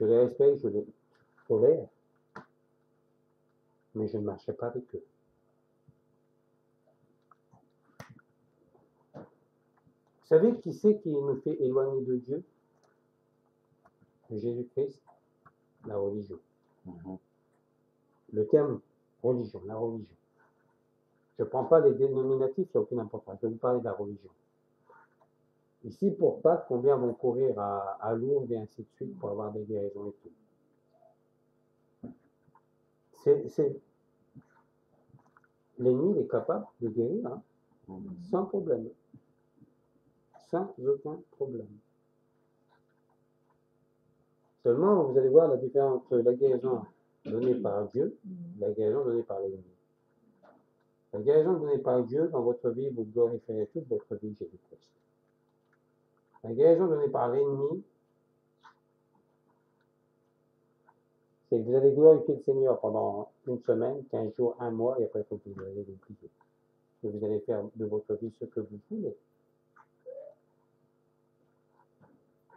Je les respecte, je les tolère, mais je ne marcherai pas avec eux. Vous savez qui c'est qui nous fait éloigner de Dieu? Jésus-Christ, la religion. Le terme religion, la religion. Je ne prends pas les dénominatifs, il n'y a aucune importance. Je vais vous parler de la religion. Ici, pour Pâques, combien vont courir à Lourdes et ainsi de suite pour avoir des guérisons et tout. L'ennemi est capable de guérir, hein, sans problème. Sans aucun problème. Seulement, vous allez voir la différence entre la guérison donnée par Dieu et la guérison donnée par l'ennemi. La guérison donnée par Dieu, dans votre vie, vous glorifierez toute votre vie Jésus-Christ. La guérison donnée par l'ennemi, c'est que vous allez glorifier le Seigneur pendant une semaine, 15 jours, un mois, et après, il faut que vous allez l'oublier. Et vous allez faire de votre vie ce que vous voulez.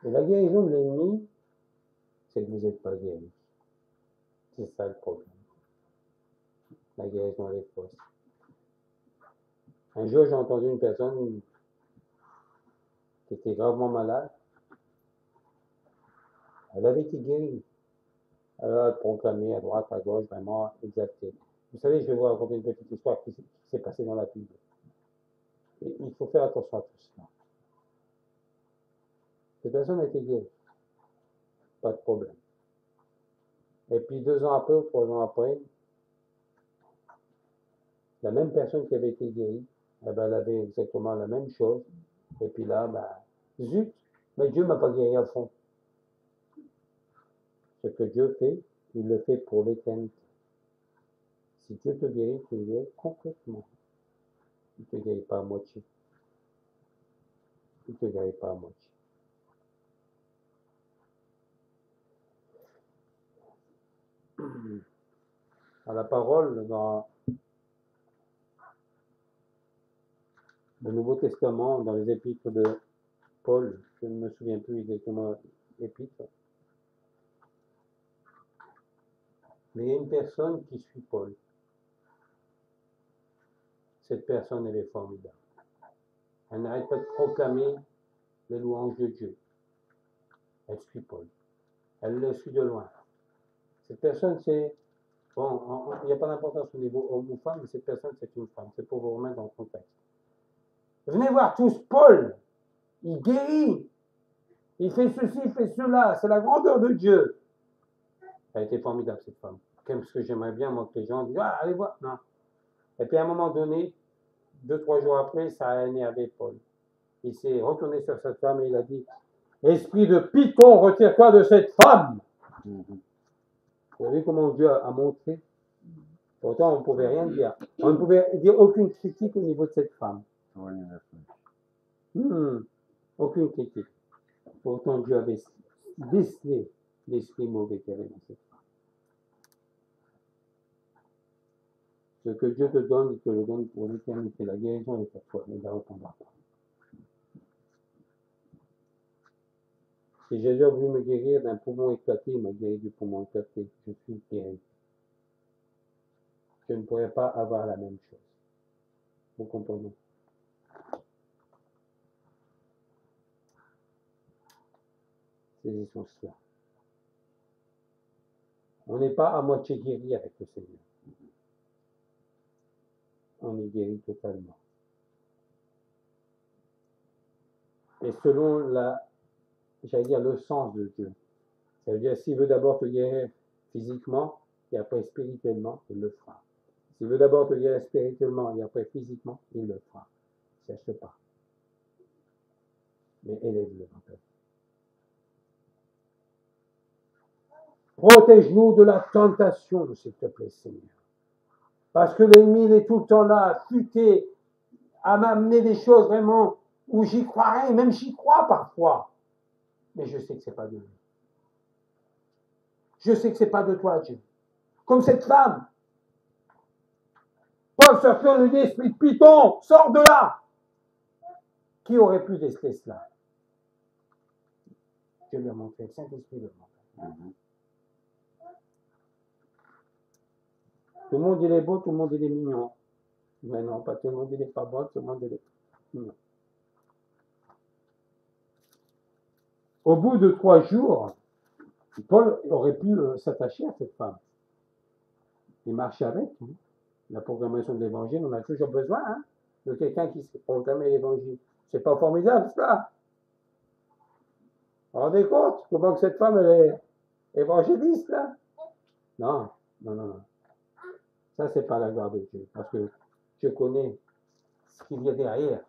Et la guérison de l'ennemi, c'est que vous n'êtes pas guéri. C'est ça le problème. La guérison, elle est fausse. Un jour, j'ai entendu une personne qui était gravement malade. Elle avait été guérie. Elle proclamé à droite, à gauche, vraiment exalté. Vous savez, je vais vous raconter une petite histoire qui s'est passée dans la Bible. Et il faut faire attention à tout cela. Cette personne a été guérie. Pas de problème. Et puis 2 ans après ou 3 ans après, la même personne qui avait été guérie, elle avait exactement la même chose. Et puis là, zut, mais Dieu ne m'a pas guéri à fond. Ce que Dieu fait, il le fait pour l'éternité. Si Dieu te guérit, tu le guéris complètement. Il ne te guérit pas à moitié. Il ne te guérit pas à moitié. À la parole, dans le Nouveau Testament, dans les épîtres de Paul, je ne me souviens plus exactement l'épître, mais il y a une personne qui suit Paul. Cette personne, elle est formidable. Elle n'arrête pas de proclamer les louanges de Dieu. Elle suit Paul. Elle le suit de loin. Cette personne, c'est... Bon, il n'y a pas d'importance au niveau homme ou femme, mais cette personne, c'est une femme. C'est pour vous remettre dans le contexte. Venez voir tous Paul. Il guérit. Il fait ceci, il fait cela. C'est la grandeur de Dieu. Elle a été formidable, cette femme. Parce que j'aimerais bien, moi, que les gens disent, ah, allez voir. Non. Et puis, à un moment donné, 2-3 jours après, ça a énervé Paul. Il s'est retourné sur cette femme et il a dit, esprit de Python, retire-toi de cette femme. Vous avez vu comment Dieu a montré? Pourtant, on ne pouvait rien dire. On ne pouvait dire aucune critique au niveau de cette femme. Aucune critique. Pourtant, Dieu avait décelé l'esprit mauvais qu'il y avait dans cette femme. Ce que Dieu te donne, il te le donne pour l'éternité. La guérison est pour toi, mais ne la répondra pas. Si Jésus a voulu me guérir d'un poumon éclaté, il m'a guéri du poumon éclaté. Je suis guéri. Je ne pourrais pas avoir la même chose. Vous comprenez? Saisissons cela. On n'est pas à moitié guéri avec le Seigneur. On est guéri totalement. Et selon le sens de Dieu. Ça veut dire, s'il veut d'abord te guérir physiquement, et après spirituellement, il le fera. S'il veut d'abord te guérir spirituellement, et après physiquement, il le fera. Ne cherche pas. Mais élève-le en fait. Protège-nous de la tentation, s'il te plaît, Seigneur. Parce que l'ennemi, il est tout le temps là, à futer, à m'amener des choses vraiment où j'y croirais, même j'y crois parfois. Mais je sais que ce n'est pas de lui. Je sais que ce n'est pas de toi, Dieu. Comme cette femme. Paul sortir le esprit de Python, sors de là. Qui aurait pu déceler cela? Dieu lui a montré, le Saint-Esprit lui a montré. Tout le monde il est beau, tout le monde il est mignon. Mais non, pas tout le monde il est pas beau, tout le monde il est mignon. Au bout de 3 jours, Paul aurait pu s'attacher à cette femme. Il marchait avec. Hein. La proclamation de l'évangile, on a toujours besoin de quelqu'un qui sait proclamer l'évangile. C'est pas formidable, ça? Vous vous rendez compte comment que cette femme, elle est évangéliste, là? Non, non, non, non. Ça, c'est pas la gloire de Dieu. Parce que je connais ce qu'il y a derrière.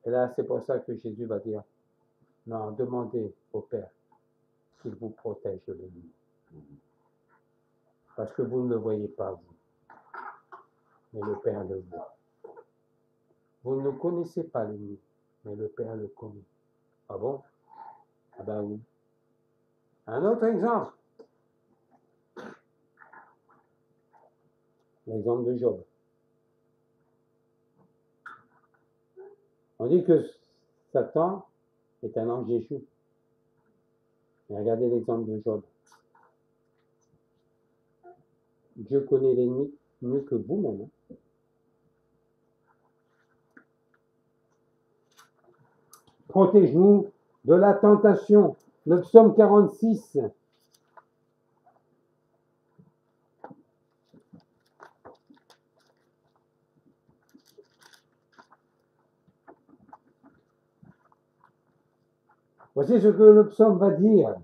Et là, c'est pour ça que Jésus va dire, non, demandez au Père qu'il vous protège de l'ennemi. Parce que vous ne le voyez pas, vous. Mais le Père le voit. Vous ne connaissez pas l'ennemi, mais le Père le connaît. Ah bon? Ah ben oui. Un autre exemple. L'exemple de Job. On dit que Satan est un ange déchu. Mais regardez l'exemple de Job. Dieu connaît l'ennemi mieux que vous-même. Hein. Protège-nous de la tentation. Le psaume 46. Voici ce que le psaume va dire.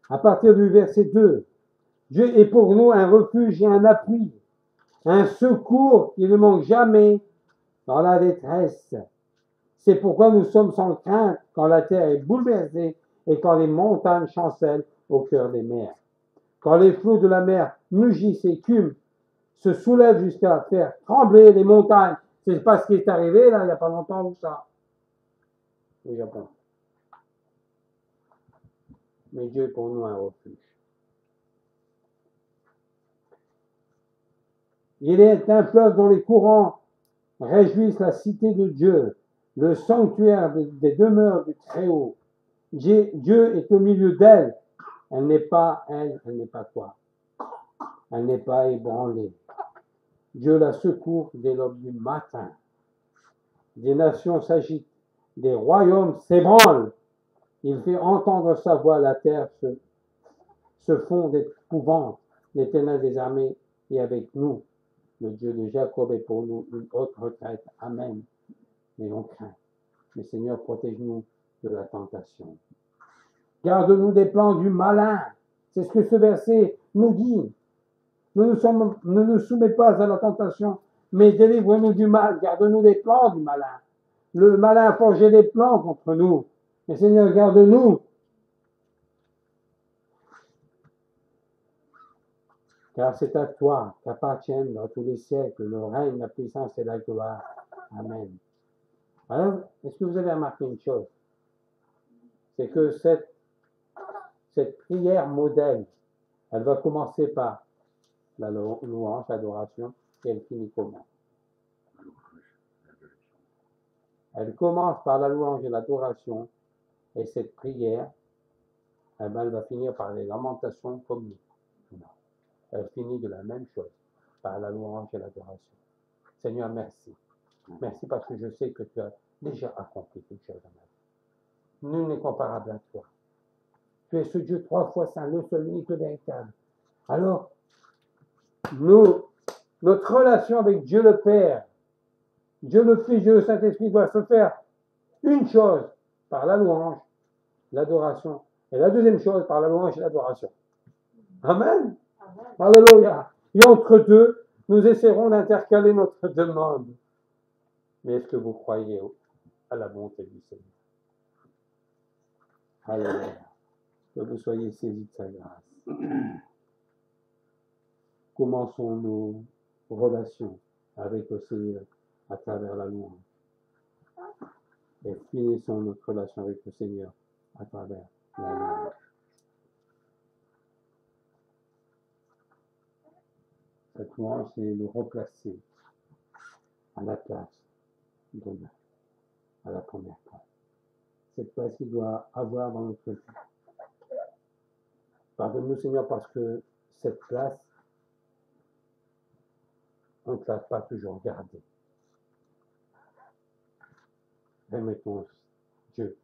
À partir du verset 2. Dieu est pour nous un refuge et un appui, un secours qui ne manque jamais dans la détresse. C'est pourquoi nous sommes sans crainte quand la terre est bouleversée et quand les montagnes chancellent au cœur des mers. Quand les flots de la mer mugissent et écument, se soulèvent jusqu'à faire trembler les montagnes. C'est pas ce qui est arrivé là, il n'y a pas longtemps ou ça, au Japon. Mais Dieu est pour nous un refuge. Il est un fleuve dont les courants réjouissent la cité de Dieu, le sanctuaire des demeures du Très-Haut. Dieu est au milieu d'elle. Elle n'est pas quoi? Elle n'est pas ébranlée. Dieu la secourt dès l'aube du matin. Des nations s'agitent, des royaumes s'ébranlent. Il fait entendre sa voix, la terre se fond d'épouvante. L'Éternel des armées est avec nous. Le Dieu de Jacob est pour nous une haute retraite. Amen. Mais on craint. Mais Seigneur, protège-nous de la tentation. Garde-nous des plans du malin. C'est ce que ce verset nous dit. Ne nous soumets pas à la tentation, mais délivre-nous du mal. Garde-nous des plans du malin. Le malin a forgé des plans contre nous. Mais Seigneur, garde-nous. Car c'est à toi qu'appartiennent dans tous les siècles le règne, la puissance et la gloire. Amen. Alors, est-ce que vous avez remarqué une chose? C'est que cette prière modèle, elle va commencer par la louange, l'adoration, et elle finit comment? Elle commence par la louange et l'adoration, et cette prière, elle va finir par les lamentations comme nous. Elle finit de la même chose, par la louange et l'adoration. Seigneur, merci. Merci parce que je sais que tu as déjà accompli quelque chose dans ma vie. Nul n'est comparable à toi. Tu es ce Dieu 3 fois saint, le seul, unique, le véritable. Alors, notre relation avec Dieu le Père, Dieu le Fils, Dieu le Saint-Esprit doit se faire une chose, par la louange, l'adoration, et la deuxième chose, par la louange et l'adoration. Amen. Amen. Alléluia. Et entre deux, nous essaierons d'intercaler notre demande. Mais est-ce que vous croyez à la bonté du Seigneur? Alléluia. Que vous soyez saisis de sa grâce. Commençons nos relations avec le Seigneur à travers la louange. Et finissons notre relation avec le Seigneur à travers la louange. Cette louange, c'est le replacer à la place d'honneur, à la première place. cette place qu'il doit avoir dans notre vie. Pardonne-nous, Seigneur, parce que cette place, on ne te l'a pas toujours gardée. Remettons Dieu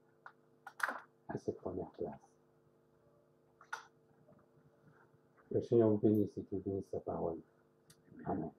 à cette première place. Que le Seigneur vous bénisse et qu'il bénisse sa parole. Amen.